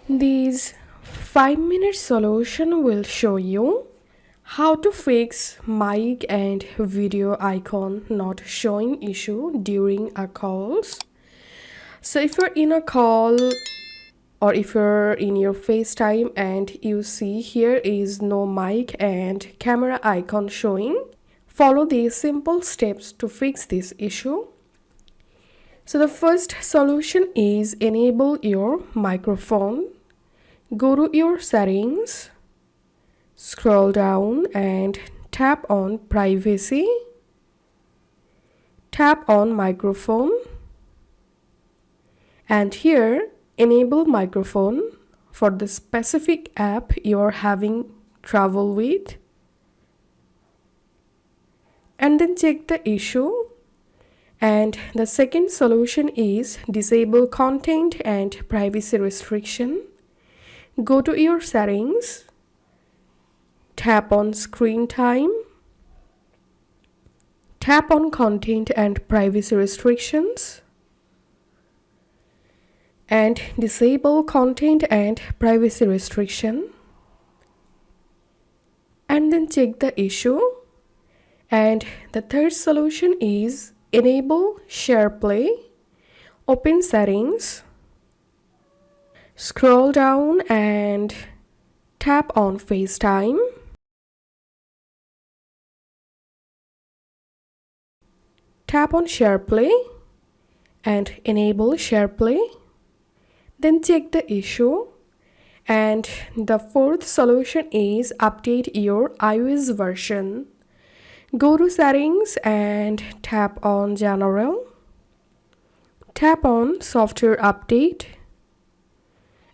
This 5-minute solution will show you how to fix mic and video icon not showing issue during a calls. So if you're in a call or if you're in your FaceTime and you see here is no mic and camera icon showing, follow these simple steps to fix this issue. So the first solution is enable your microphone. Go to your settings, scroll down and tap on privacy. Tap on microphone and here enable microphone for the specific app you're having trouble with, and then check the issue. And the second solution is disable content and privacy restriction. Go to your settings, tap on screen time, tap on content and privacy restrictions, and disable content and privacy restriction, and then check the issue. And the third solution is enable Shareplay. Open settings, scroll down and tap on FaceTime. Tap on Shareplay and enable Shareplay. Then check the issue. And the fourth solution is update your iOS version. Go to settings and tap on general. Tap on software update.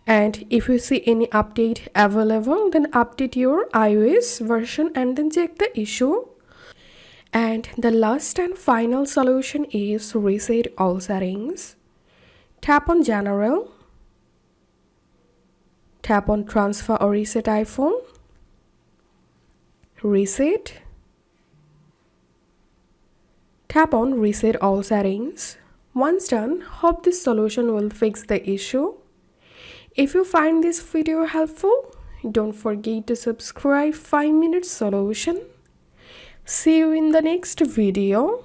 And if you see any update available, then update your iOS version and then check the issue. And the last and final solution is reset all settings. Tap on general. Tap on transfer or reset iPhone. Reset. Tap on reset all settings. Once done, hope this solution will fix the issue. If you find this video helpful, don't forget to subscribe 5-minute solution. See you in the next video.